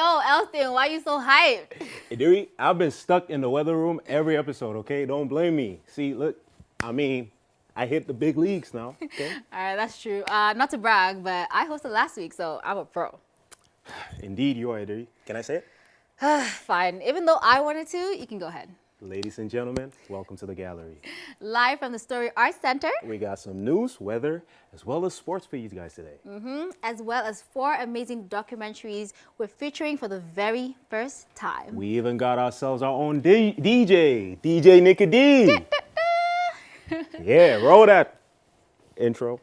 Yo, Elston, why you so hyped? Hey, Dewey, I've been stuck in the weather room every episode, okay? Don't blame me. See, look, I hit the big leagues now, okay? All right, that's true. Not to brag, but I hosted last week, so I'm a pro. Indeed, you are, Dewey. Can I say it? Fine. Even though I wanted to, you can go ahead. Ladies and gentlemen, welcome to the gallery. Live from the Story Arts Center, We got some news, weather, as well as sports for you guys today. as well as 4 amazing documentaries we're featuring for the very first time. We even got ourselves our own DJ Nicky D. Yeah, roll that intro.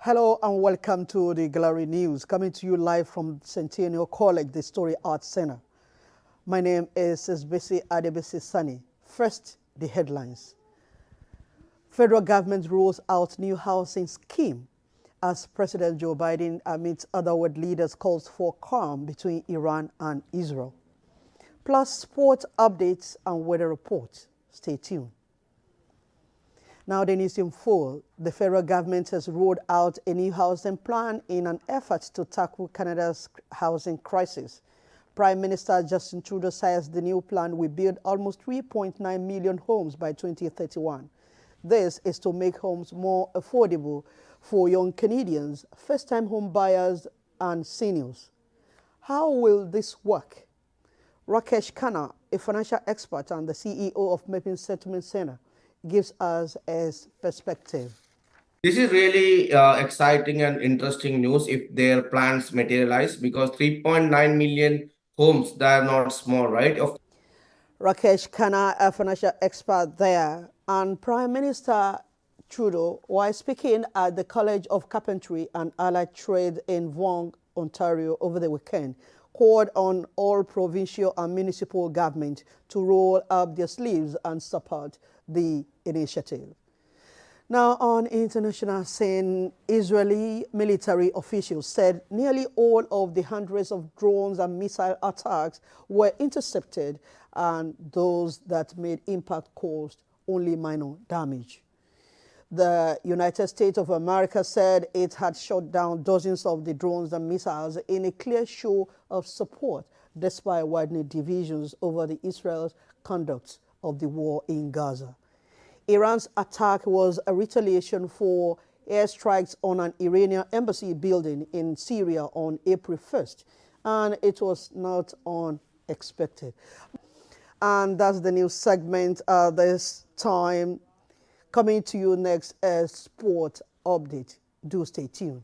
Hello and welcome to the Gallery News, coming to you live from Centennial College, the Story Arts Center. My name is Sbisi Adebisi Sani. First, the headlines. Federal government rolls out new housing scheme as President Joe Biden, amidst other world leaders, calls for calm between Iran and Israel. Plus, sport updates and weather reports. Stay tuned. Now the news in full. The federal government has rolled out a new housing plan in an effort to tackle Canada's housing crisis. Prime Minister Justin Trudeau says the new plan will build almost 3.9 million homes by 2031. This is to make homes more affordable for young Canadians, first-time home buyers, and seniors. How will this work? Rakesh Khanna, a financial expert and the CEO of Mapping Settlement Center, gives us his perspective. This is really exciting and interesting news if their plans materialize, because 3.9 million homes, they are not small, right? Rakesh Khanna, a financial expert there, and Prime Minister Trudeau, while speaking at the College of Carpentry and Allied Trade in Vaughan, Ontario over the weekend, called on all provincial and municipal government to roll up their sleeves and support the initiative. Now, on international scene, Israeli military officials said nearly all of the hundreds of drones and missile attacks were intercepted, and those that made impact caused only minor damage. The United States of America said it had shot down dozens of the drones and missiles in a clear show of support, despite widening divisions over the Israel's conduct of the war in Gaza. Iran's attack was a retaliation for airstrikes on an Iranian embassy building in Syria on April 1st, and it was not unexpected. And that's the news segment this time. Coming to you next as sport update. Do stay tuned.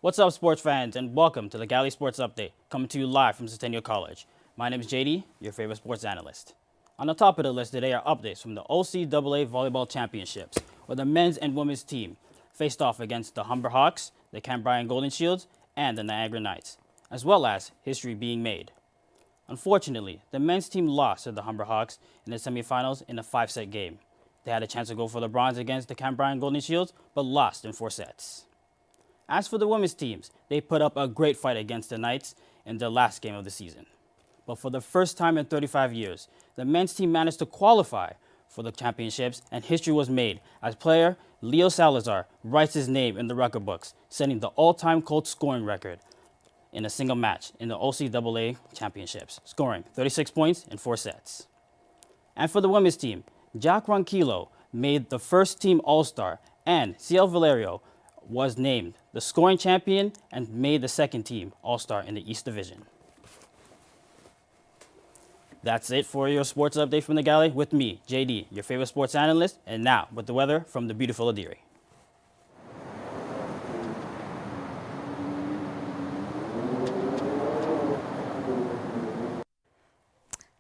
What's up, sports fans, and welcome to the Galley Sports Update, coming to you live from Centennial College. My name is JD, your favorite sports analyst. On the top of the list today are updates from the OCAA Volleyball Championships, where the men's and women's team faced off against the Humber Hawks, the Cambrian Golden Shields, and the Niagara Knights, as well as history being made. Unfortunately, the men's team lost to the Humber Hawks in the semifinals in a 5-set game. They had a chance to go for the bronze against the Cambrian Golden Shields, but lost in 4 sets. As for the women's teams, they put up a great fight against the Knights in their last game of the season. But for the first time in 35 years, the men's team managed to qualify for the championships, and history was made as player Leo Salazar writes his name in the record books, setting the all-time Colts scoring record in a single match in the OCAA Championships, scoring 36 points in 4 sets. And for the women's team, Jack Ronquillo made the first team All-Star, and Ciel Valerio was named the scoring champion and made the second team All-Star in the East Division. That's it for your sports update from the Galley with me, JD, your favorite sports analyst, and now with the weather from the beautiful Adiri.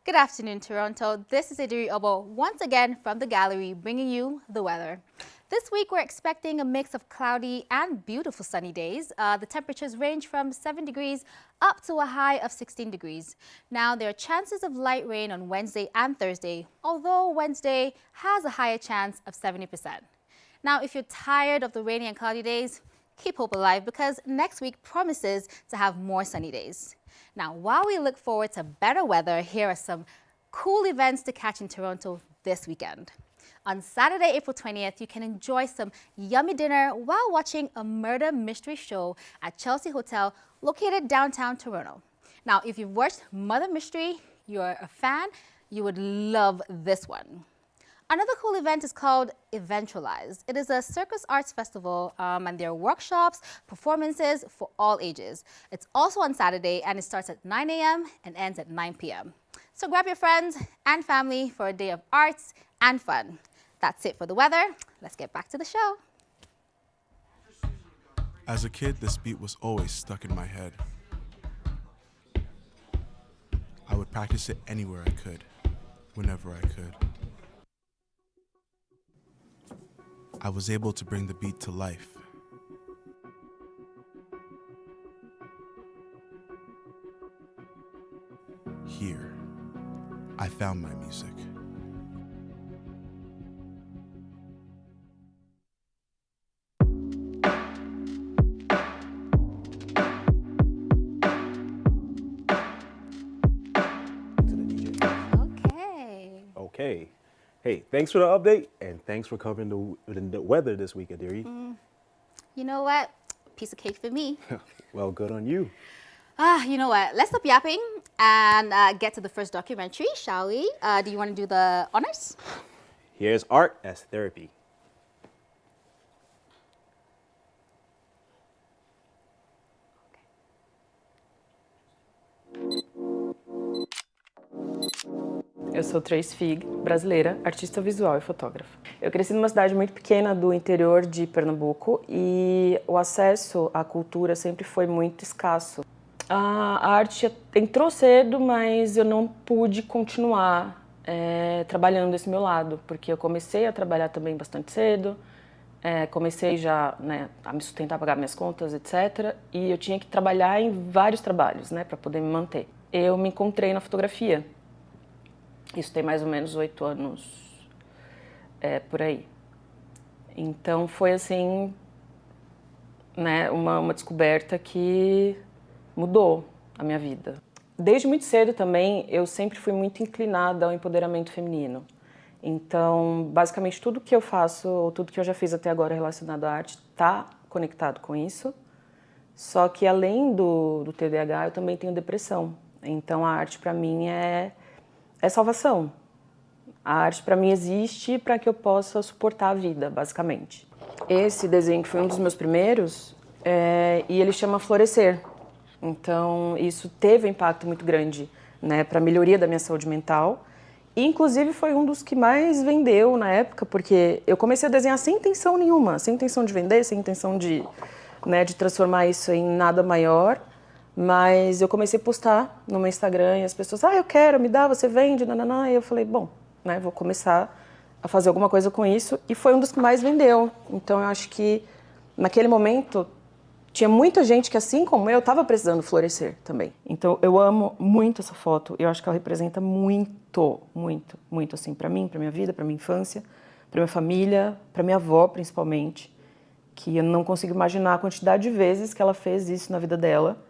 Good afternoon, Toronto. This is Idiri Obo once again from the gallery bringing you the weather. This week we're expecting a mix of cloudy and beautiful sunny days. The temperatures range from 7 degrees up to a high of 16 degrees. Now there are chances of light rain on Wednesday and Thursday, although Wednesday has a higher chance of 70%. Now if you're tired of the rainy and cloudy days, keep hope alive because next week promises to have more sunny days. Now, while we look forward to better weather, here are some cool events to catch in Toronto this weekend. On Saturday, April 20th, you can enjoy some yummy dinner while watching a murder mystery show at Chelsea Hotel located downtown Toronto. Now, if you've watched Murder Mystery, you're a fan, you would love this one. Another cool event is called Eventualize. It is a circus arts festival and there are workshops, performances for all ages. It's also on Saturday and it starts at 9 a.m. and ends at 9 p.m. So grab your friends and family for a day of arts and fun. That's it for the weather. Let's get back to the show. As a kid, this beat was always stuck in my head. I would practice it anywhere I could, whenever I could. I was able to bring the beat to life. Here, I found my music. Okay. Hey, thanks for the update, and thanks for covering the weather this week, Adiri. You know what? Piece of cake for me. Well, good on you. You know what? Let's stop yapping and get to the first documentary, shall we? Do you want to do the honors? Here's Art as Therapy. Eu sou Trace Fig, brasileira, artista visual e fotógrafa. Eu cresci numa cidade muito pequena do interior de Pernambuco e o acesso à cultura sempre foi muito escasso. A arte entrou cedo, mas eu não pude continuar trabalhando esse meu lado, porque eu comecei a trabalhar também bastante cedo, comecei já a me sustentar, pagar minhas contas, etc. E eu tinha que trabalhar em vários trabalhos, para poder me manter. Eu me encontrei na fotografia. Isso tem mais ou menos 8 anos, por aí. Então foi assim, uma descoberta que mudou a minha vida. Desde muito cedo também, eu sempre fui muito inclinada ao empoderamento feminino. Então, basicamente, tudo que eu faço, ou tudo que eu já fiz até agora relacionado à arte, está conectado com isso. Só que além do TDAH, eu também tenho depressão. Então, a arte, para mim, é salvação. A arte para mim existe para que eu possa suportar a vida, basicamente. Esse desenho que foi um dos meus primeiros, e ele chama Florescer. Então isso teve um impacto muito grande, para a melhoria da minha saúde mental. E, inclusive foi um dos que mais vendeu na época, porque eu comecei a desenhar sem intenção nenhuma, sem intenção de vender, sem intenção de transformar isso em nada maior. Mas eu comecei a postar no meu Instagram e as pessoas, eu quero, me dá, você vende, nananã. E eu falei, bom, vou começar a fazer alguma coisa com isso. E foi um dos que mais vendeu. Então eu acho que naquele momento tinha muita gente que, assim como eu, estava precisando florescer também. Então eu amo muito essa foto. Eu acho que ela representa muito, muito, muito assim para mim, para minha vida, para minha infância, para minha família, para minha avó principalmente, que eu não consigo imaginar a quantidade de vezes que ela fez isso na vida dela.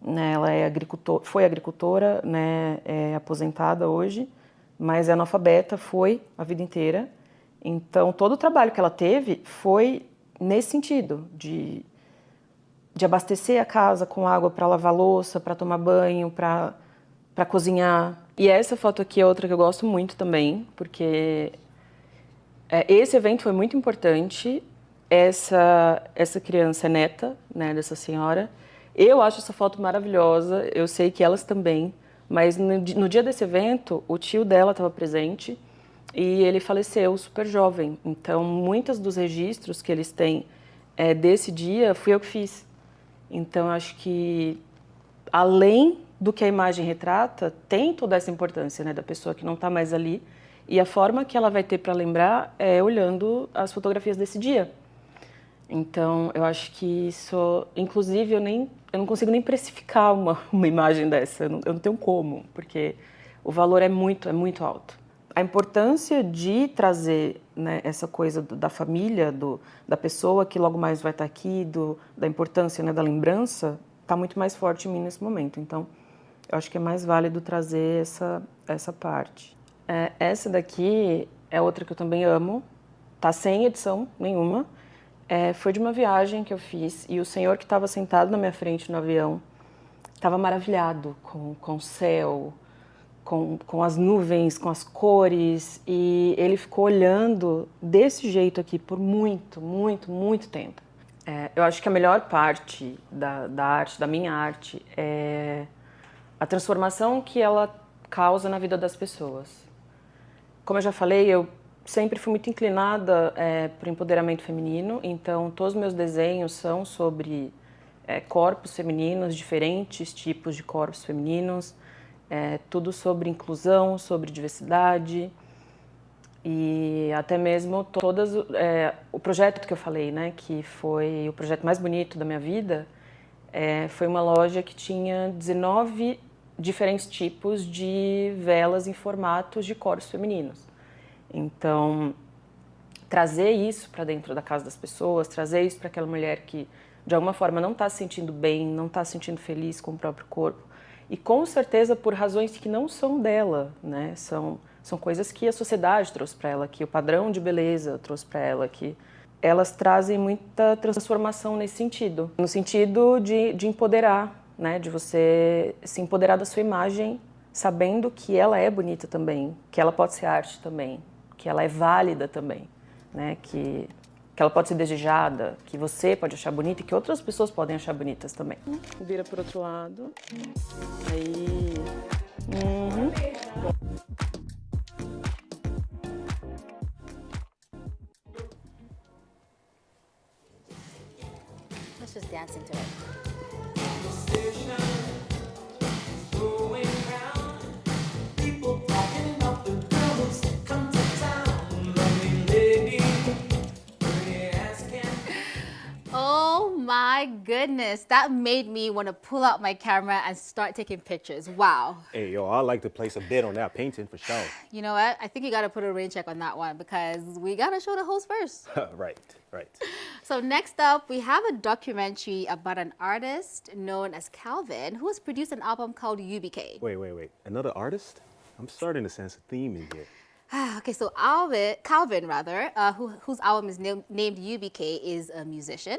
Ela foi agricultora, é aposentada hoje, mas é analfabeta, foi a vida inteira. Então, todo o trabalho que ela teve foi nesse sentido, de abastecer a casa com água para lavar louça, para tomar banho, para cozinhar. E essa foto aqui é outra que eu gosto muito também, porque esse evento foi muito importante. Essa criança é neta, dessa senhora. Eu acho essa foto maravilhosa, eu sei que elas também, mas no dia desse evento, o tio dela estava presente e ele faleceu super jovem. Então, muitos dos registros que eles têm desse dia, fui eu que fiz. Então, acho que, além do que a imagem retrata tem toda essa importância, né, da pessoa que não está mais ali. E a forma que ela vai ter para lembrar é olhando as fotografias desse dia. Então, eu acho que isso, inclusive, eu não consigo nem precificar uma imagem dessa, eu não tenho como, porque o valor é muito alto. A importância de trazer, né, essa coisa da família, da pessoa que logo mais vai estar aqui, da importância, né, da lembrança, está muito mais forte em mim nesse momento. Então, eu acho que é mais válido trazer essa parte. Essa daqui é outra que eu também amo, tá sem edição nenhuma. Foi de uma viagem que eu fiz e o senhor que estava sentado na minha frente no avião estava maravilhado com o céu, com as nuvens, com as cores, e ele ficou olhando desse jeito aqui por muito tempo. Eu acho que a melhor parte da arte, da minha arte, é a transformação que ela causa na vida das pessoas. Como eu já falei, eu sempre fui muito inclinada para o empoderamento feminino, então todos os meus desenhos são sobre corpos femininos, diferentes tipos de corpos femininos, tudo sobre inclusão, sobre diversidade e até mesmo o projeto que eu falei, né, que foi o projeto mais bonito da minha vida, foi uma loja que tinha 19 diferentes tipos de velas em formatos de corpos femininos. Então, trazer isso para dentro da casa das pessoas, trazer isso para aquela mulher que, de alguma forma, não está se sentindo bem, não está se sentindo feliz com o próprio corpo, e com certeza por razões que não são dela, né? São coisas que a sociedade trouxe para ela, que o padrão de beleza trouxe para ela, que elas trazem muita transformação nesse sentido, no sentido de empoderar, né? De você se empoderar da sua imagem, sabendo que ela é bonita também, que ela pode ser arte também, que ela é válida também, né? Que ela pode ser desejada, que você pode achar bonita e que outras pessoas podem achar bonitas também. Vira pro outro lado. Aí. Uhum. Let's just dance into it. Oh my goodness, that made me want to pull out my camera and start taking pictures. Wow. Hey, yo, I'd like to place a bid on that painting for sure. You know what? I think you got to put a rain check on that one because we got to show the host first. Right. So next up, we have a documentary about an artist known as Calvin who has produced an album called UBK. Wait. Another artist? I'm starting to sense a theme in here. Okay, so Calvin, whose album is named UBK, is a musician.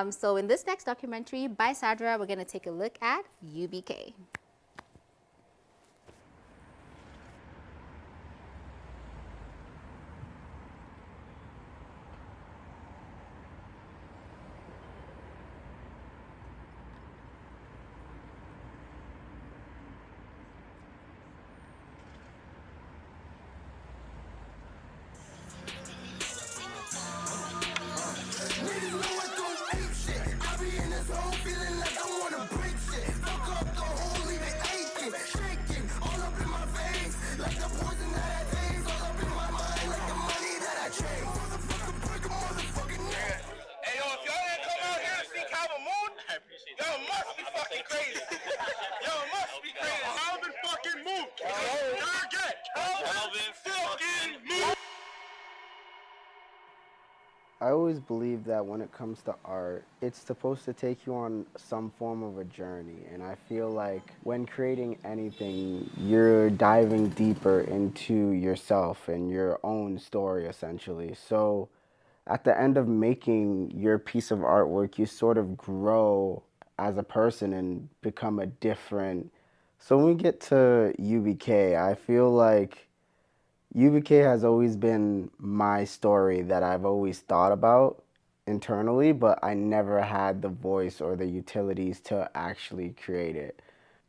So in this next documentary by Sadra, we're going to take a look at UBK. I always believe that when it comes to art, it's supposed to take you on some form of a journey. And I feel like when creating anything, you're diving deeper into yourself and your own story, essentially. So at the end of making your piece of artwork, you sort of grow as a person and become a different. So when we get to UBK, I feel like UBK has always been my story that I've always thought about internally, but I never had the voice or the utilities to actually create it.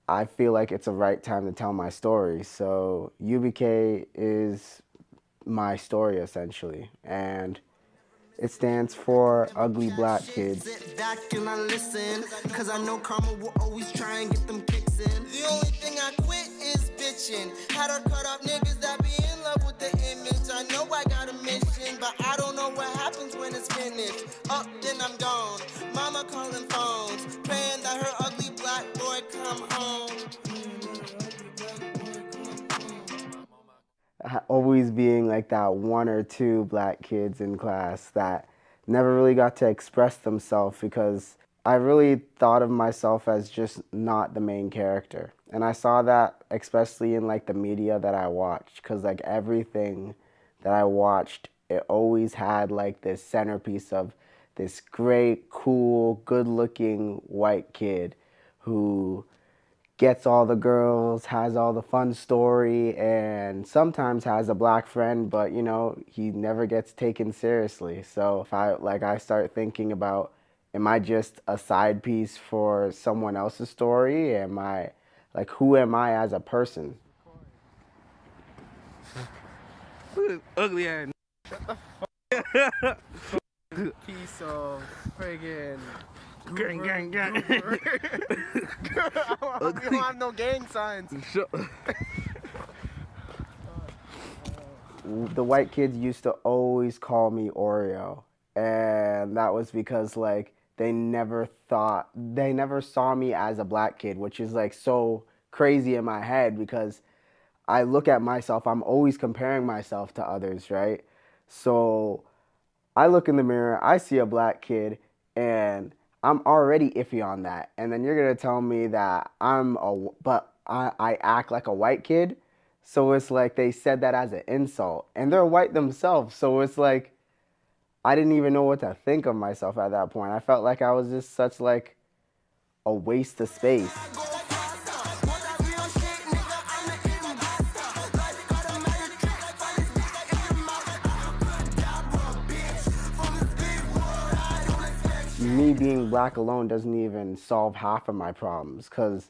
I feel like it's the right time to tell my story. So UBK is my story essentially, and it stands for Ugly Black Kids. Sit back and I listen, 'cause I know karma will always try and get them kicks listen. The only thing I quit is bitching. Had her cut off niggas that be in love with the image. I know I got a mission, but I don't know what happens when it's finished. Up, then I'm gone. Mama calling phones, praying that her ugly black boy come home. Always being like that one or two black kids in class that never really got to express themselves because I really thought of myself as just not the main character. And I saw that especially in like the media that I watched, because like everything that I watched, it always had like this centerpiece of this great, cool, good-looking white kid who gets all the girls, has all the fun story, and sometimes has a black friend, but you know, he never gets taken seriously. So if I start thinking about, am I just a side piece for someone else's story? Am I, like, who am I as a person? Ugly ass. Piece of friggin' gang. We don't have no gang signs. The white kids used to always call me Oreo, and that was because like they never saw me as a black kid, which is like so crazy in my head because I look at myself, I'm always comparing myself to others, right? So I look in the mirror, I see a black kid, and I'm already iffy on that. And then you're gonna tell me that I act like a white kid. So it's like they said that as an insult, and they're white themselves. So it's like I didn't even know what to think of myself at that point. I felt like I was just such like a waste of space. Me being black alone doesn't even solve half of my problems because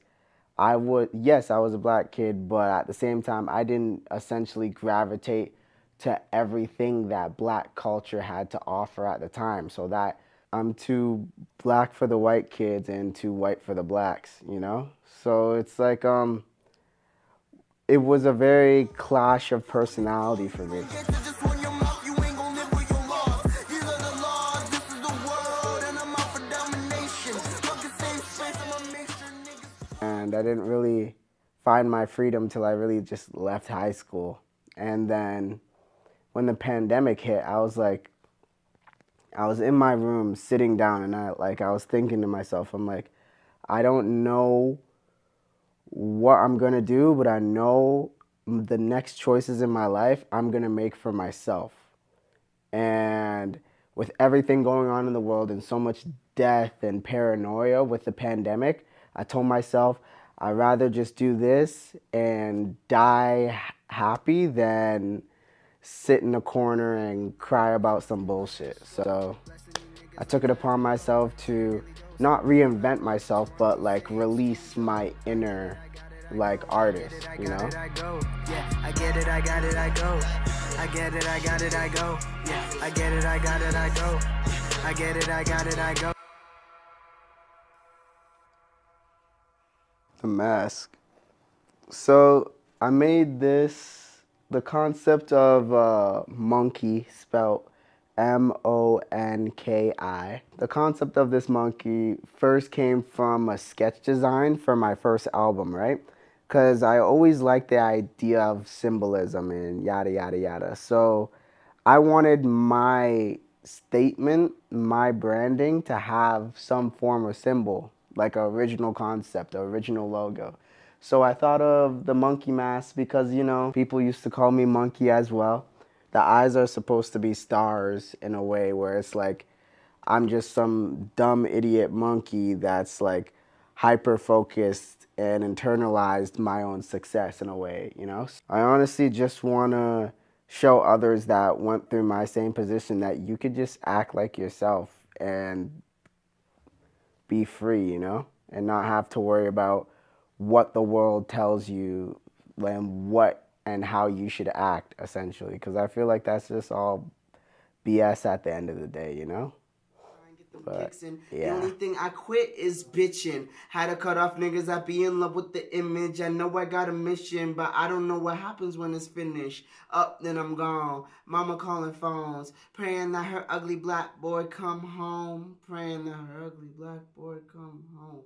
yes, I was a black kid, but at the same time, I didn't essentially gravitate to everything that black culture had to offer at the time. So that I'm too black for the white kids and too white for the blacks, you know? So it's like, it was a very clash of personality for me. And I didn't really find my freedom till I really just left high school. And then when the pandemic hit, I was in my room sitting down and I was thinking to myself, I'm like, I don't know what I'm gonna do, but I know the next choices in my life I'm gonna make for myself. And with everything going on in the world and so much death and paranoia with the pandemic, I told myself I'd rather just do this and die happy than sit in a corner and cry about some bullshit. So I took it upon myself to not reinvent myself, but like release my inner like artist, you know? I get it, I got it, I go. I get it, I got it, I go. Yeah, I get it, I got it, I go. I get it, I got it, I go. The mask. So I made the concept of monkey spelled Monki. The concept of this monkey first came from a sketch design for my first album, right? Because I always liked the idea of symbolism and yada, yada, yada. So I wanted my statement, my branding to have some form of symbol, like an original concept, an original logo. So I thought of the monkey mask because, you know, people used to call me monkey as well. The eyes are supposed to be stars in a way where it's like I'm just some dumb idiot monkey that's like hyper focused and internalized my own success in a way, you know? I honestly just want to show others that went through my same position that you could just act like yourself and be free, you know? And not have to worry about what the world tells you and what and how you should act, essentially. Because I feel like that's just all BS at the end of the day, you know? them But, kicks in. The yeah. only thing I quit is bitching. Had to cut off niggas that be in love with the image. I know I got a mission, but I don't know what happens when it's finished. Up, then I'm gone. Mama calling phones, praying that her ugly black boy come home. Praying that her ugly black boy come home.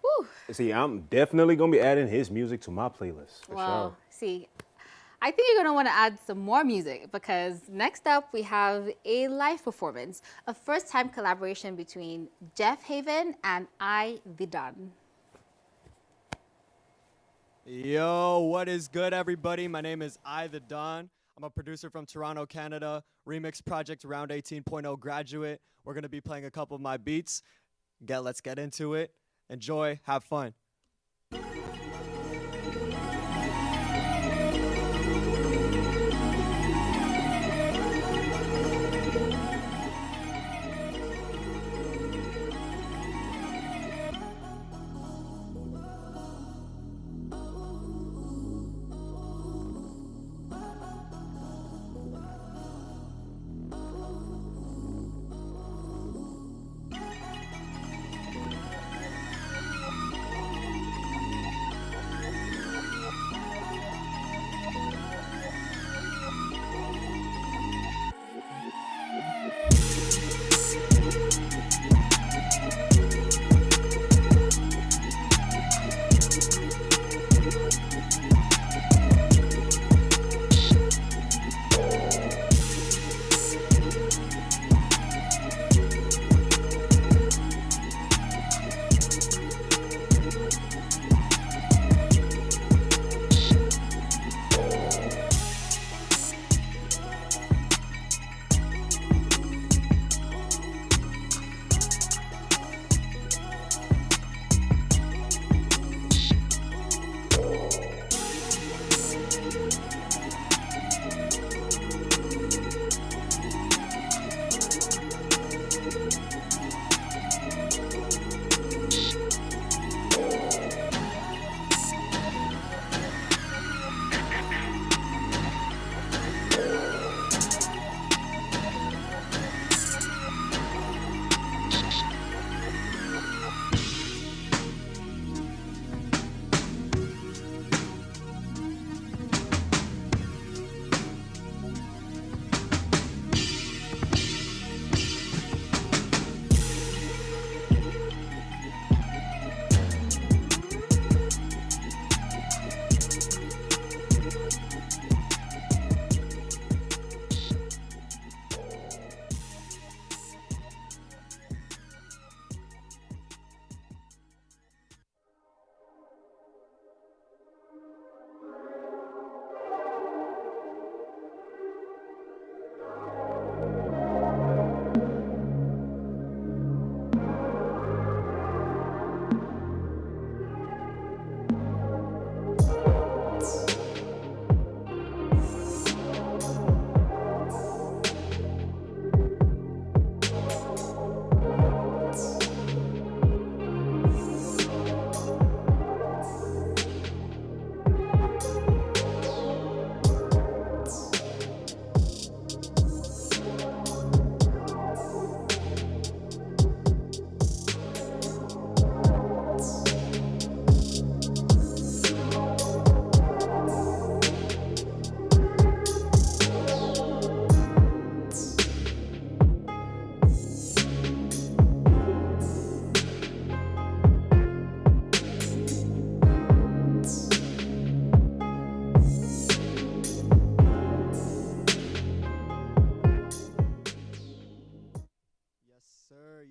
Whew. See, I'm definitely gonna be adding his music to my playlist for Well, sure. see, I think you're gonna want to add some more music because next up we have a live performance, a first-time collaboration between Jeff Haven and I The Don. Yo, what is good, everybody? My name is I The Don. I'm a producer from Toronto, Canada, remix project Round 18.0 graduate. We're gonna be playing a couple of my beats. Let's get into it. Enjoy, have fun.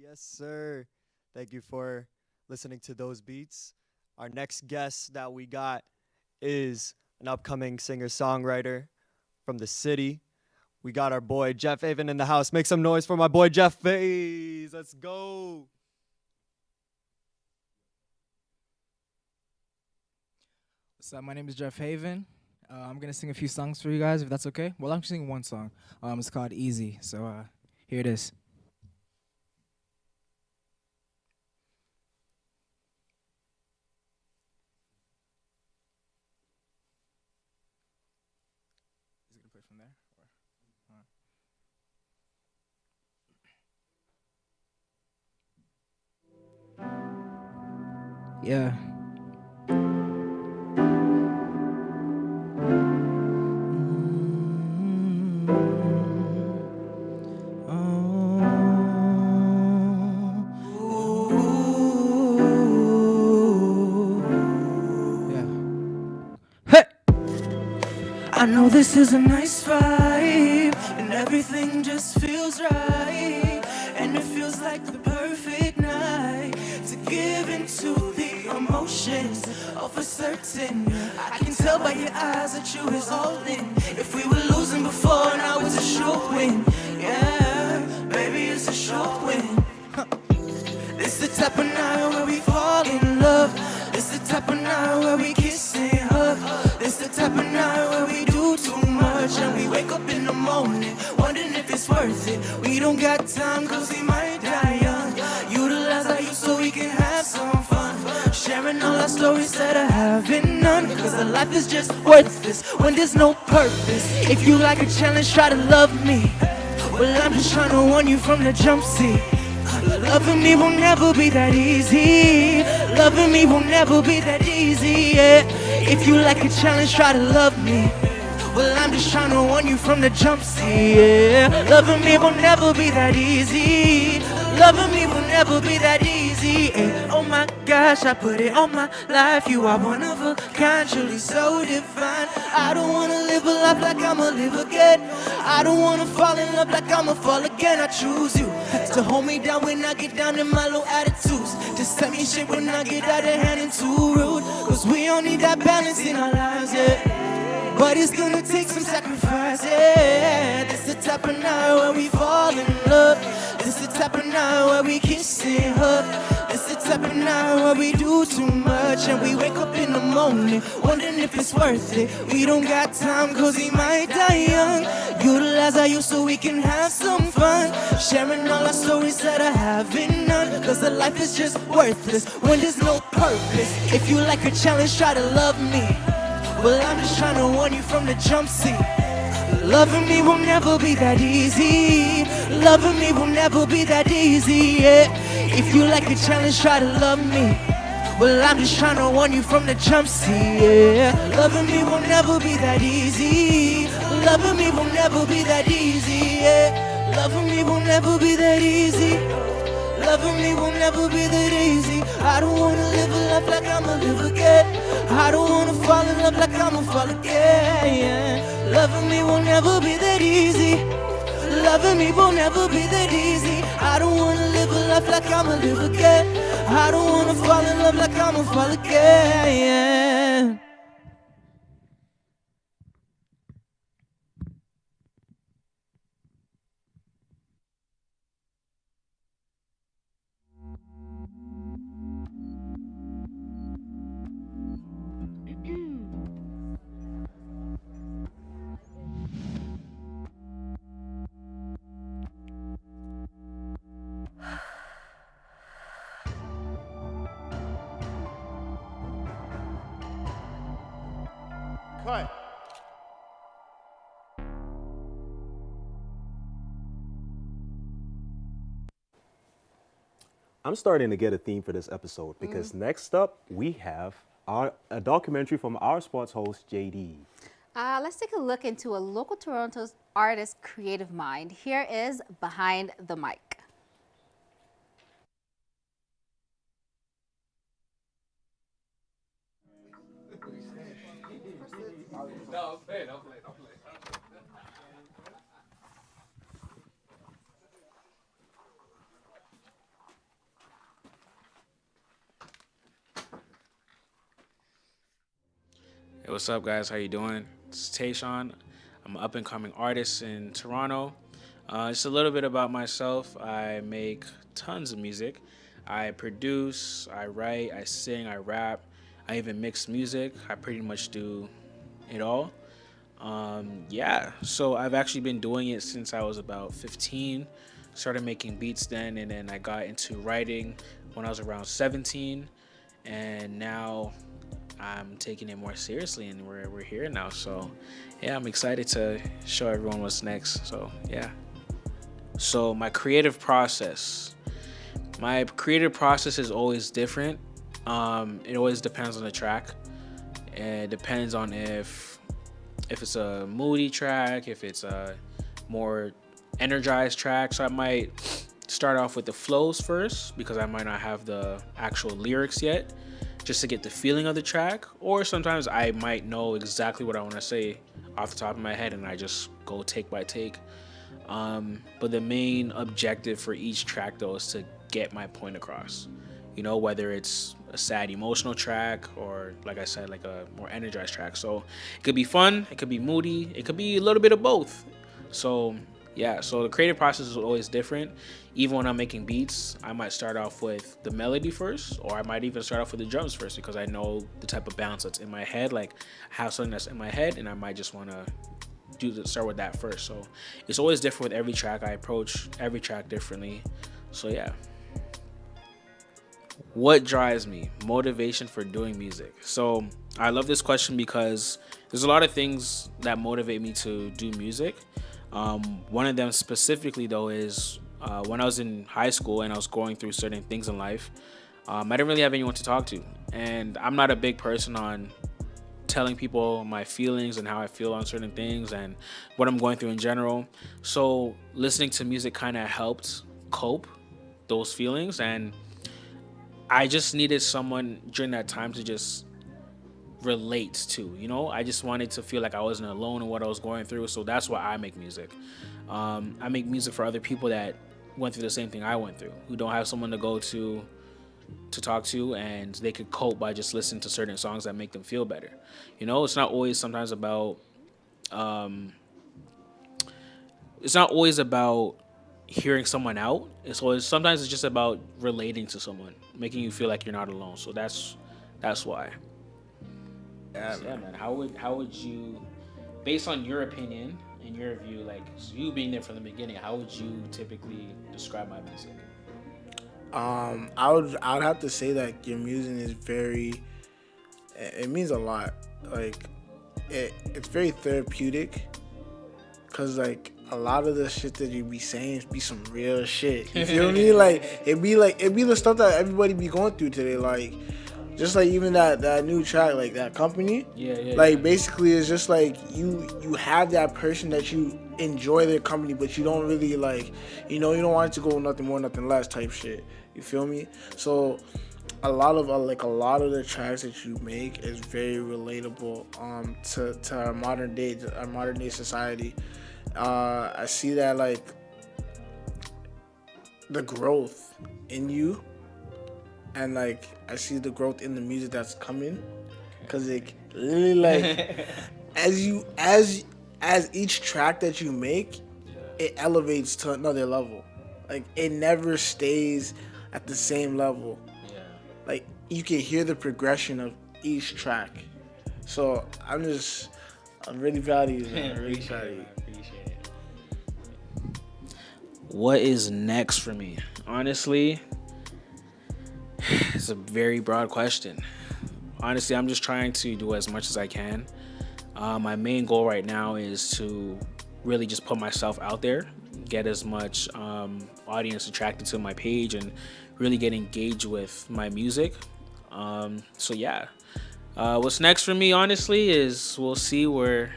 Yes, sir. Thank you for listening to those beats. Our next guest that we got is an upcoming singer-songwriter from the city. We got our boy Jeff Haven in the house. Make some noise for my boy Jeff Faze. Let's go. What's up? My name is Jeff Haven. I'm gonna sing a few songs for you guys, if that's okay. Well, I'm singing one song. It's called Easy. So here it is. Is it gonna play from there? Yeah. Hey! I know this is a nice vibe, and everything just feels right, and it feels like the perfect night to give into the emotions of a certain. I can tell by your eyes that you is all in. If we were losing before, now it's a sure win. Yeah, baby, it's a sure win. It's the type of night where we fall in love. It's the type of night where we kiss and hug. It's the type of night where we do too much and we wake up in the morning wondering if it's worth it. We don't got time cause we might die young. Utilize our youth so we can have some fun, sharing all our stories instead of having none. Cause the life is just worthless when there's no purpose. If you like a challenge, try to love me. Well, I'm just trying to warn you from the jump seat. Loving me will never be that easy. Loving me will never be that easy, yeah. If you like a challenge, try to love me. Well, I'm just trying to warn you from the jump seat, yeah. Loving me will never be that easy. Loving me will never be that easy, yeah. Oh my gosh, I put it on my life. You are one of a kind, truly so divine. I don't wanna live a life like I'ma live again. I don't wanna fall in love like I'ma fall again. I choose you to hold me down when I get down in my low attitudes, to set me straight when I get out of hand and too rude. Cause we all need that balance in our lives, yeah. But it's gonna take some sacrifice, yeah. This the type of night where we fall in love. This the type of night where we kiss and hug. This the type of night where we do too much and we wake up in the morning wondering if it's worth it. We don't got time cause we might die young. Utilize our youth so we can have some fun, sharing all our stories that are having none. Cause the life is just worthless when there's no purpose. If you like a challenge, try to love me. Well, I'm just trying to warn you from the jump seat. Loving me will never be that easy. Loving me will never be that easy, yeah. If you like a challenge, try to love me. Well, I'm just trying to warn you from the jump seat, yeah. Loving me will never be that easy. Loving me will never be that easy, yeah. Loving me will never be that easy. Loving me will never be that easy. I don't wanna live a life like I'ma live again. I don't wanna fall in love like I'ma fall again. Loving me will never be that easy. Loving me will never be that easy. I don't wanna live a life like I'ma live again. I don't wanna fall in love like I'ma fall again. Cut. I'm starting to get a theme for this episode because next up we have a documentary from our sports host, JD. Let's take a look into a local Toronto's artist's creative mind. Here is Behind the Mic. Hey, what's up, guys? How you doing? This is Tayshawn. I'm an up-and-coming artist in Toronto. Just a little bit about myself. I make tons of music. I produce, I write, I sing, I rap. I even mix music. I pretty much do it all. Yeah, so I've actually been doing it since I was about 15. Started making beats then, and then I got into writing when I was around 17, and now I'm taking it more seriously, and we're here now. So, yeah, I'm excited to show everyone what's next. So, yeah. So my creative process is always different. It always depends on the track. It depends on if it's a moody track, if it's a more energized track. So I might start off with the flows first because I might not have the actual lyrics yet, just to get the feeling of the track. Or sometimes I might know exactly what I want to say off the top of my head and I just go take by take. But the main objective for each track though is to get my point across. You know, whether it's a sad emotional track or, like I said, like a more energized track. So it could be fun, it could be moody, it could be a little bit of both. So yeah, so the creative process is always different. Even when I'm making beats, I might start off with the melody first, or I might even start off with the drums first because I know the type of bounce that's in my head. Like I have something that's in my head, and I might just want to start with that first. So it's always different with every track. I approach every track differently. So yeah. What drives me? Motivation for doing music. So I love this question because there's a lot of things that motivate me to do music. One of them specifically though is when I was in high school and I was going through certain things in life, I didn't really have anyone to talk to. And I'm not a big person on telling people my feelings and how I feel on certain things and what I'm going through in general. So listening to music kind of helped cope those feelings, and I just needed someone during that time to just relate to, you know? I just wanted to feel like I wasn't alone in what I was going through. So that's why I make music. I make music for other people that went through the same thing I went through, who don't have someone to go to talk to, and they could cope by just listening to certain songs that make them feel better. You know, it's not always about hearing someone out. Sometimes it's just about relating to someone, making you feel like you're not alone. So that's why. Yeah, man. How would you, based on your opinion and your view, like you being there from the beginning, how would you typically describe my music? I would have to say that your music is it means a lot. Like it's very therapeutic. Cause like a lot of the shit that you be saying be some real shit. You feel me? Like it be the stuff that everybody be going through today. Like just like even that new track, like that company. Yeah. Like basically it's just like you have that person that you enjoy their company, but you don't really like, you don't want it to go nothing more, nothing less type shit. You feel me? So a lot of the tracks that you make is very relatable to our modern day society. I see that like the growth in you, and like I see the growth in the music that's coming, cause like literally like as each track that you make, it elevates to another level. Like it never stays at the same level. Yeah. Like you can hear the progression of each track. So I'm really proud of you, man. I'm really proud of you. Appreciate it. What is next for me? Honestly, it's a very broad question. Honestly, I'm just trying to do as much as I can. My main goal right now is to really just put myself out there, get as much audience attracted to my page, and really get engaged with my music. So yeah, what's next for me, honestly, is we'll see where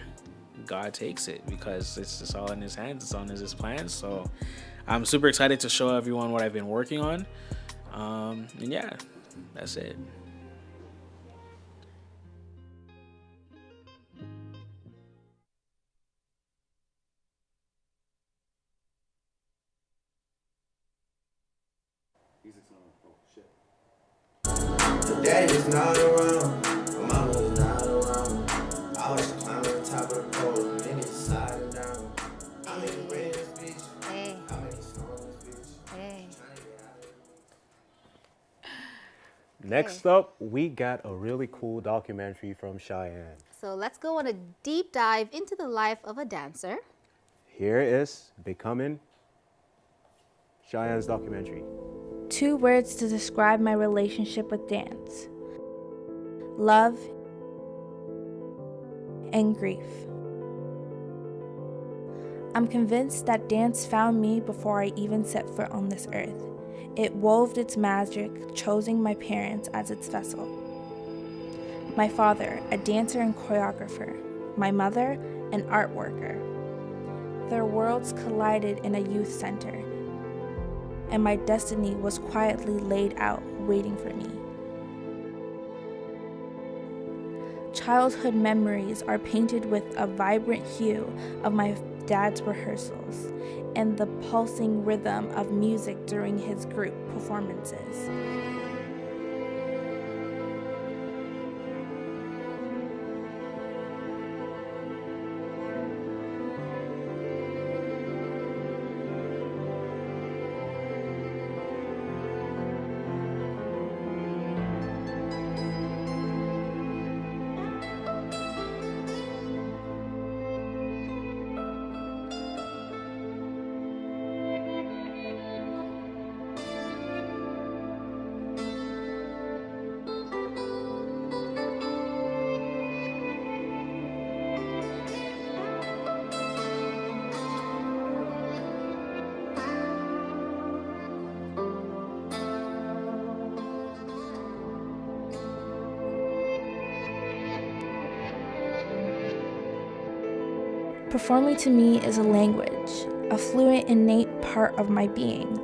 God takes it, because it's just all in His hands. It's on His plans. So I'm super excited to show everyone what I've been working on. And yeah, that's it. Daddy's not around, my mama's not around. I was climbing on top of the pole, and then it sliding down. I'm in the red bitch. Hey. I'm in the smallest bitch. Hey. Next up, we got a really cool documentary from Cheyenne. so let's go on a deep dive into the life of a dancer. Here is Becoming, Cheyenne's documentary. 2 words to describe my relationship with dance: love and grief. I'm convinced that dance found me before I even set foot on this earth. It wove its magic, choosing my parents as its vessel. My father, a dancer and choreographer. My mother, an art worker. Their worlds collided in a youth center, and my destiny was quietly laid out, waiting for me. Childhood memories are painted with a vibrant hue of my dad's rehearsals and the pulsing rhythm of music during his group performances. Performing to me is a language, a fluent, innate part of my being.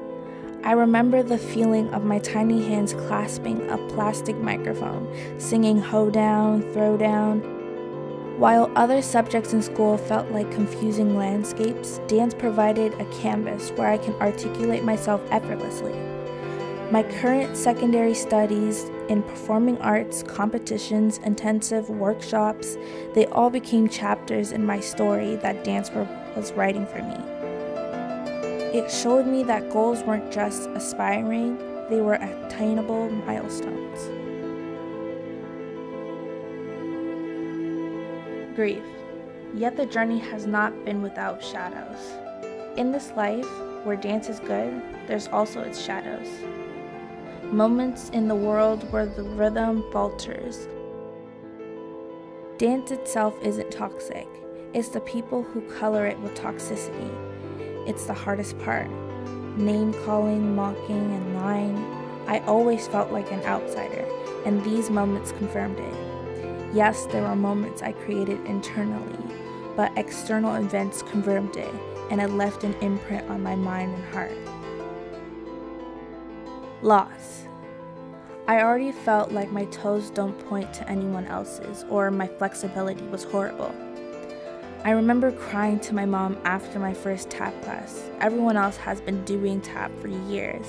I remember the feeling of my tiny hands clasping a plastic microphone, singing "Ho Down, Throw Down." While other subjects in school felt like confusing landscapes, dance provided a canvas where I can articulate myself effortlessly. My current secondary studies in performing arts, competitions, intensive workshops, they all became chapters in my story that dance was writing for me. It showed me that goals weren't just aspiring, they were attainable milestones. Grief. Yet the journey has not been without shadows. In this life, where dance is good, there's also its shadows. Moments in the world where the rhythm falters. Dance itself isn't toxic. It's the people who color it with toxicity. It's the hardest part. Name-calling, mocking, and lying. I always felt like an outsider, and these moments confirmed it. Yes, there were moments I created internally, but external events confirmed it, and it left an imprint on my mind and heart. Loss. I already felt like my toes don't point to anyone else's, or my flexibility was horrible. I remember crying to my mom after my first tap class. Everyone else has been doing tap for years.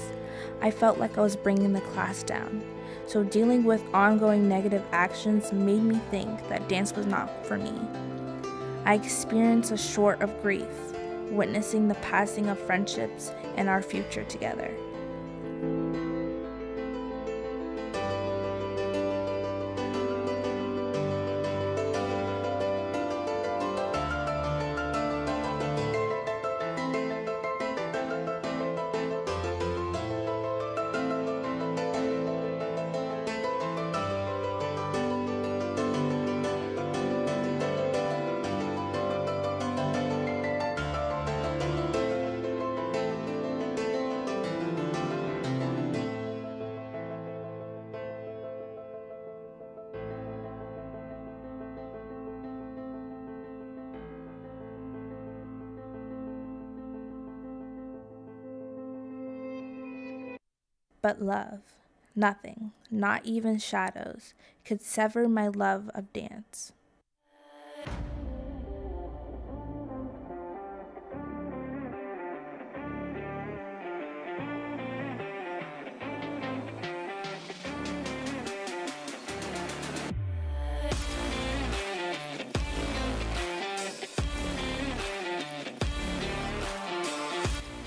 I felt like I was bringing the class down. So dealing with ongoing negative actions made me think that dance was not for me. I experienced a short of grief, witnessing the passing of friendships and our future together. But love, nothing, not even shadows, could sever my love of dance.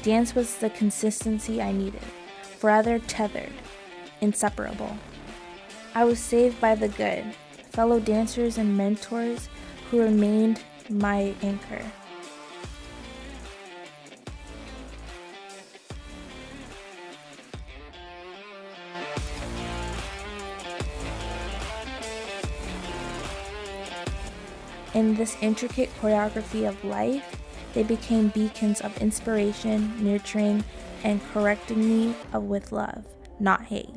Dance was the consistency I needed, forever tethered, inseparable. I was saved by the good, fellow dancers and mentors who remained my anchor. In this intricate choreography of life, they became beacons of inspiration, nurturing, and correcting me with love, not hate,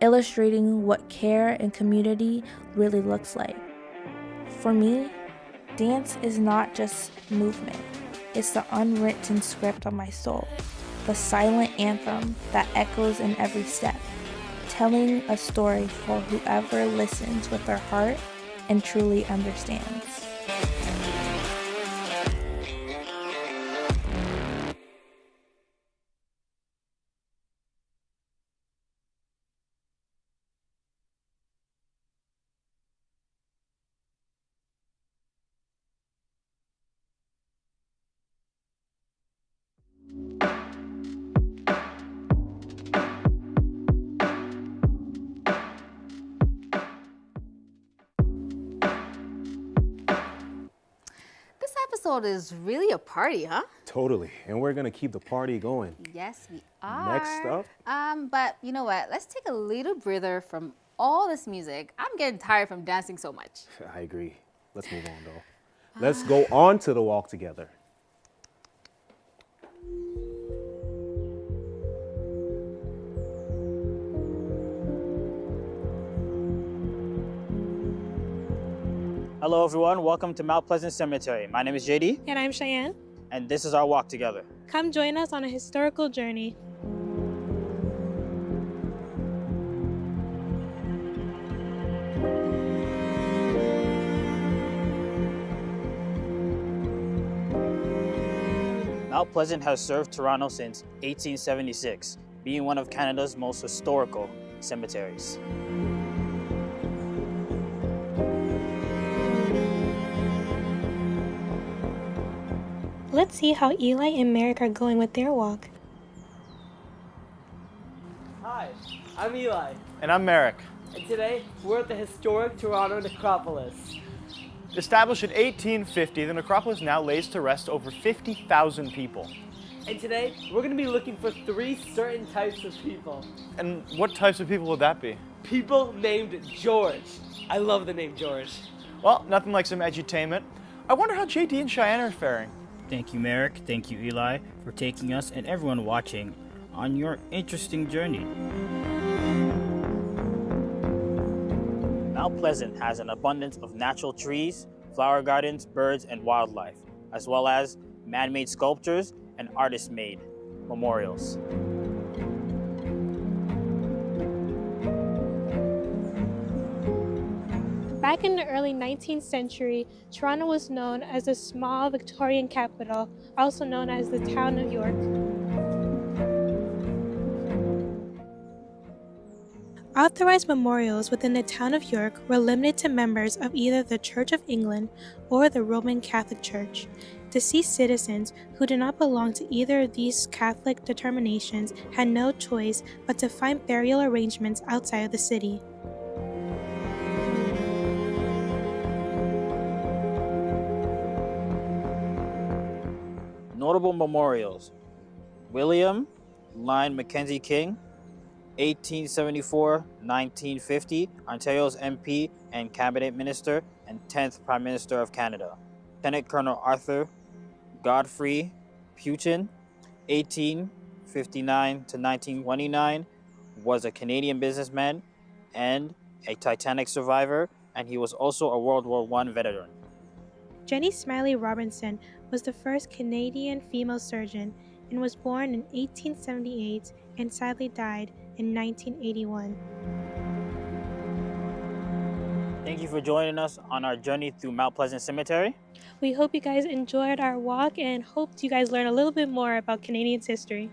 illustrating what care and community really looks like. For me, dance is not just movement, it's the unwritten script of my soul, the silent anthem that echoes in every step, telling a story for whoever listens with their heart and truly understands. This episode is really a party, huh? Totally. And we're going to keep the party going. Yes, we are. Next up. But you know what? Let's take a little breather from all this music. I'm getting tired from dancing so much. I agree. Let's move on, though. Let's go on to the walk together. Hello, everyone. Welcome to Mount Pleasant Cemetery. My name is JD. And I'm Cheyenne. And this is our walk together. Come join us on a historical journey. Mount Pleasant has served Toronto since 1876, being one of Canada's most historical cemeteries. Let's see how Eli and Merrick are going with their walk. Hi, I'm Eli. And I'm Merrick. And today, we're at the historic Toronto necropolis. Established in 1850, the necropolis now lays to rest over 50,000 people. And today, we're going to be looking for 3 certain types of people. And what types of people would that be? People named George. I love the name George. Well, nothing like some edutainment. I wonder how JD and Cheyenne are faring. Thank you, Merrick. Thank you, Eli, for taking us and everyone watching on your interesting journey. Mount Pleasant has an abundance of natural trees, flower gardens, birds, and wildlife, as well as man-made sculptures and artist-made memorials. Back in the early 19th century, Toronto was known as the small Victorian capital, also known as the town of York. Authorized memorials within the town of York were limited to members of either the Church of England or the Roman Catholic Church. Deceased citizens who did not belong to either of these Catholic denominations had no choice but to find burial arrangements outside of the city. Notable memorials: William Lyon Mackenzie King, 1874-1950, Ontario's MP and Cabinet Minister and 10th Prime Minister of Canada. Lieutenant Colonel Arthur Godfrey Putin, 1859-1929, was a Canadian businessman and a Titanic survivor, and he was also a World War I veteran. Jenny Smiley Robinson was the first Canadian female surgeon and was born in 1878 and sadly died in 1981. Thank you for joining us on our journey through Mount Pleasant Cemetery. We hope you guys enjoyed our walk and hope you guys learn a little bit more about Canadians' history.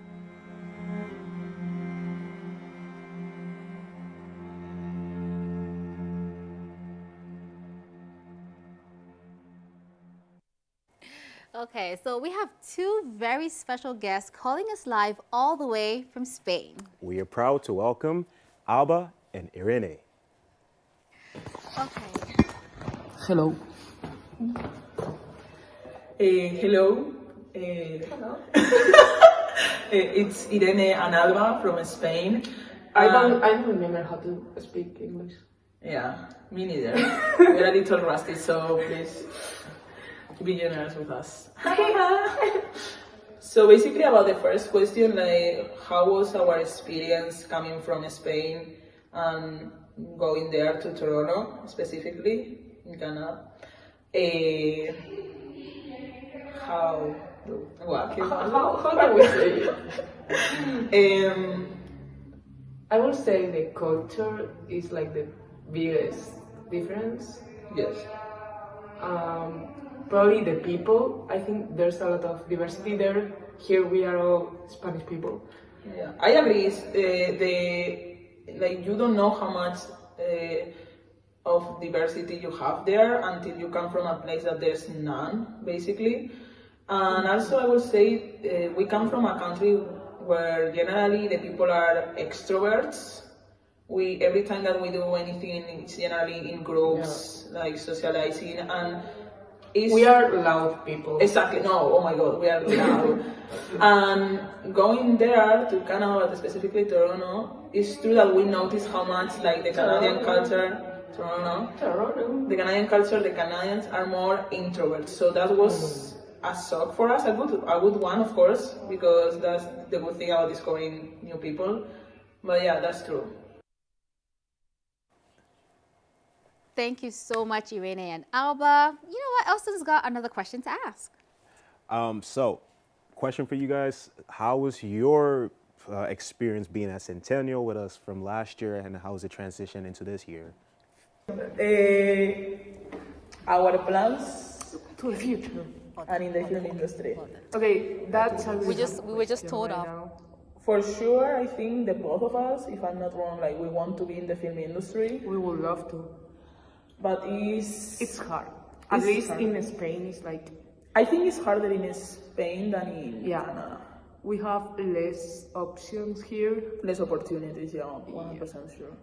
Okay, so we have 2 very special guests calling us live all the way from Spain. We are proud to welcome Alba and Irene. Okay. Hello. Hello. Hello. It's Irene and Alba from Spain. I don't remember how to speak English. Yeah, me neither. We're a little rusty, so please be generous with us. So basically about the first question, like how was our experience coming from Spain and going there to Toronto, specifically in Canada? How do we say it? I would say the culture is like the biggest difference. Yes. Probably the people. I think there's a lot of diversity there. Here we are all Spanish people. Yeah, I agree. Like you don't know how much of diversity you have there until you come from a place that there's none, basically. And also, I would say we come from a country where generally the people are extroverts. Every time that we do anything, it's generally in groups, like socializing, and we are loud people. Exactly. No, oh my God, we are loud. And going there to Canada, specifically Toronto, it's true that we notice how much like the Canadian culture, Toronto, the Canadian culture, the Canadians are more introverts. So that was a shock for us, a good one, of course, because that's the good thing about discovering new people. But yeah, that's true. Thank you so much, Irene and Alba. You know what? Elston's got another question to ask. So, question for you guys. How was your experience being at Centennial with us from last year, and how was the transition into this year? Our plans to the future and in the film industry. Okay, that's we were just told off. For sure, I think the both of us, if I'm not wrong, like we want to be in the film industry. We would love to. But it's hard. At least in Spain, it's like... I think it's harder in Spain than in Canada. We have less options here. Less opportunities, yeah, 100% sure.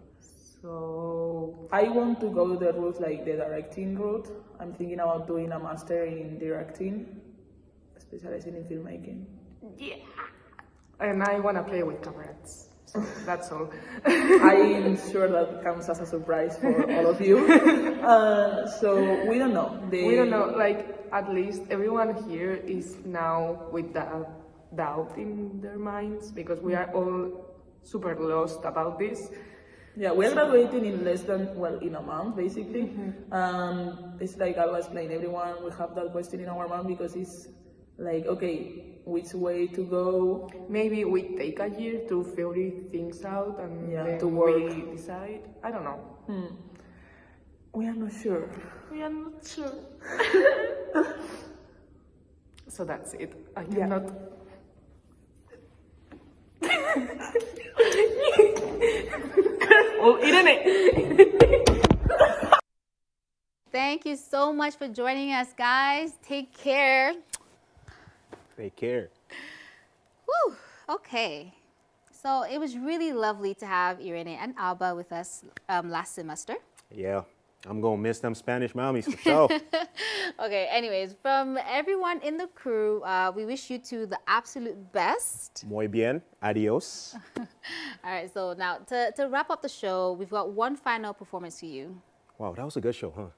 So... I want to go the route, like the directing route. I'm thinking about doing a master in directing, specializing in filmmaking. Yeah. And I want to play with cameras. So that's all. I'm sure that comes as a surprise for all of you. So we don't know. We don't know. Like, at least everyone here is now with that doubt in their minds because we are all super lost about this. Yeah, we're graduating in in a month, basically. It's like I was explaining, everyone, we have that question in our mind because it's like, okay, which way to go? Maybe we take a year to figure things out and then to work. We decide. I don't know. We are not sure. We are not sure. So that's it. I cannot... Careful, Irene! Thank you so much for joining us, guys. Take care. Take care. Woo, okay. So it was really lovely to have Irene and Alba with us last semester. Yeah, I'm going to miss them Spanish mommies for sure. Okay, anyways, from everyone in the crew, we wish you two the absolute best. Muy bien. Adios. All right, so now to wrap up the show, we've got one final performance for you. Wow, that was a good show, huh?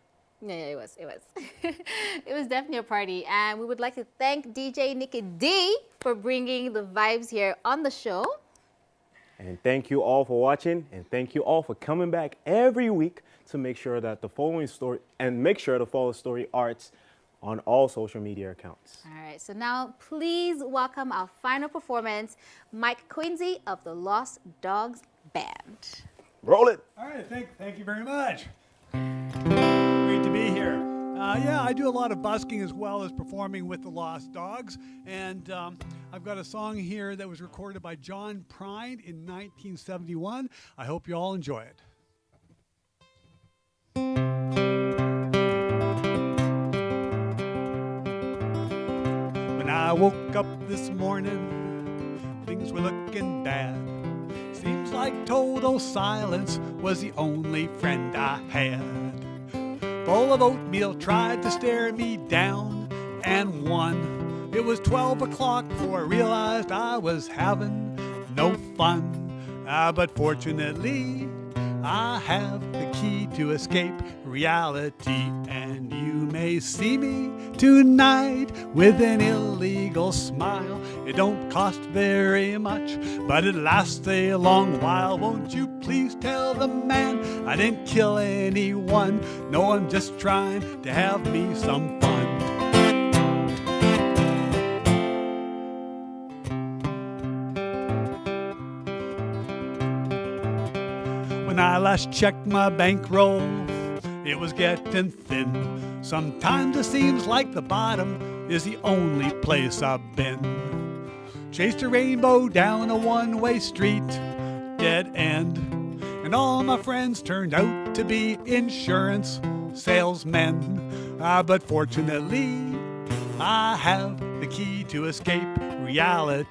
Yeah, it was. It was definitely a party. And we would like to thank DJ Nikki D for bringing the vibes here on the show. And thank you all for watching, and thank you all for coming back every week to make sure that to follow Story Arts on all social media accounts. All right, so now please welcome our final performance, Mike Quincy of the Lost Dogs Band. Roll it. All right, thank you very much. Great to be here. Yeah, I do a lot of busking as well as performing with the Lost Dogs, and I've got a song here that was recorded by John Prine in 1971. I hope you all enjoy it. When I woke up this morning, things were looking bad. Seems like total silence was the only friend I had. full of oatmeal, tried to stare me down and won. It was 12 o'clock before I realized I was having no fun. But fortunately, I have the key to escape reality, and you may see me tonight with an illegal smile. It don't cost very much, but it lasts a long while. Won't you please tell the man I didn't kill anyone? No, I'm just trying to have me some fun. When I last checked my bankroll, it was getting thin. Sometimes it seems like the bottom is the only place I've been. Chased a rainbow down a one-way street, dead end. And all my friends turned out to be insurance salesmen. But fortunately, I have the key to escape reality,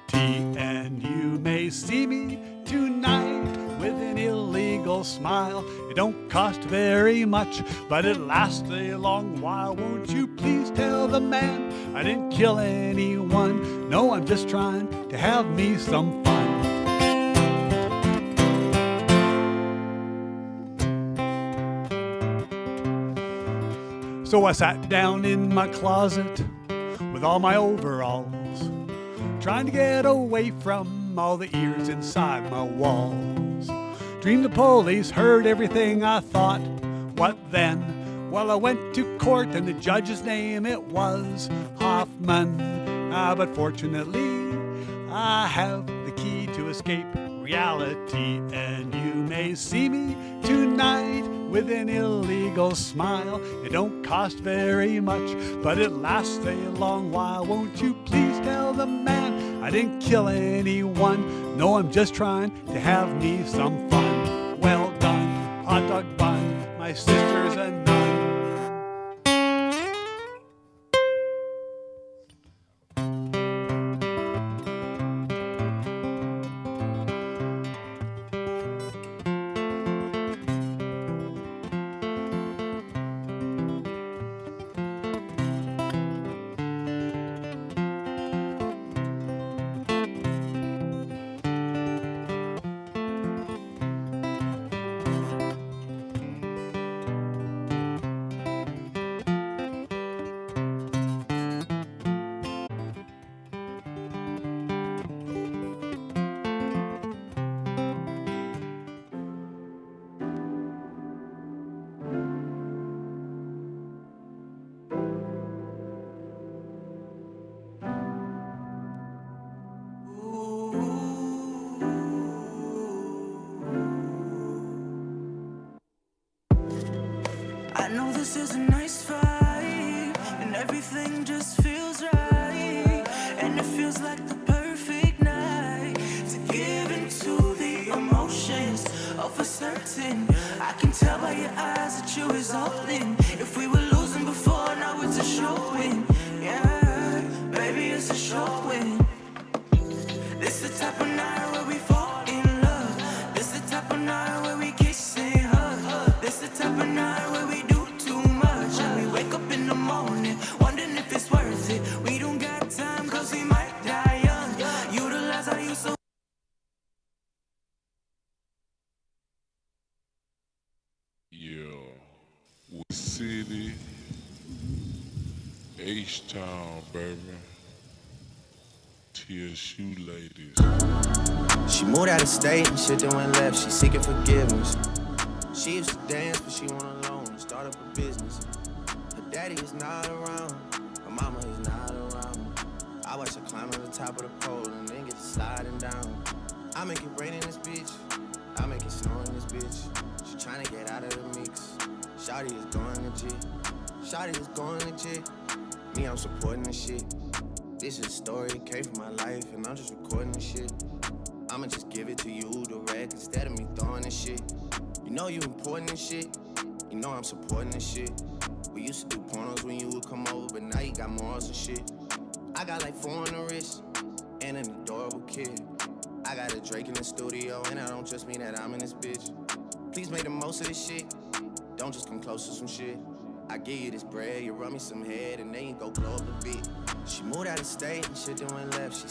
and you may see me tonight with an illegal smile. It don't cost very much, but it lasts a long while. Won't you please tell the man I didn't kill anyone? No, I'm just trying to have me some fun. So I sat down in my closet with all my overalls, trying to get away from all the ears inside my walls. Dreamed the police heard everything I thought. What then? Well, I went to court and the judge's name, it was Hoffman. But fortunately, I have the key to escape reality, and you may see me tonight with an illegal smile. It don't cost very much, but it lasts a long while. Won't you please tell the man I didn't kill anyone? No, I'm just trying to have me some fun. Well done, hot dog bun, my sister's a nun. I know this is a nice vibe, and everything just feels right, and it feels like the perfect night to give into the emotions of a certain. I can tell by your eyes that you're exhausting. If we were losing before, now it's a show win. Yeah, baby, it's a show win. This the type of night where we fall in love. This the type of night where we kiss and hug. This the type of night where we do too much, and we wake up in the morning wondering if it's worth it. We don't got time cause we might die young. Utilize our youth so with City, H-Town, baby. TSU ladies. She moved out of state and shit then went left. She seeking forgiveness. She used to dance, but she went alone and start up a business. Her daddy is not around. Her mama is not around. I watch her climb to the top of the pole and then get to sliding down. I make it rain in this bitch. I make it snow in this bitch. She tryna get out of the mix. Shawty is going legit. Shawty is going legit. Me, I'm supporting this shit. This is a story, it came from my life, and I'm just recording this shit. I'ma just give it to you direct instead of me throwing this shit. You know you important and shit. You know I'm supporting this shit. We used to do pornos when you would come over, but now you got morals and shit. I got like 4 on the wrist and an adorable kid. I got a Drake in the studio, and I don't just mean that I'm in this bitch. Please make the most of this shit. Don't just come close to some shit. I give you this bread, you run me some head, and then you go blow up a bit. She moved out of state and shit then went left. She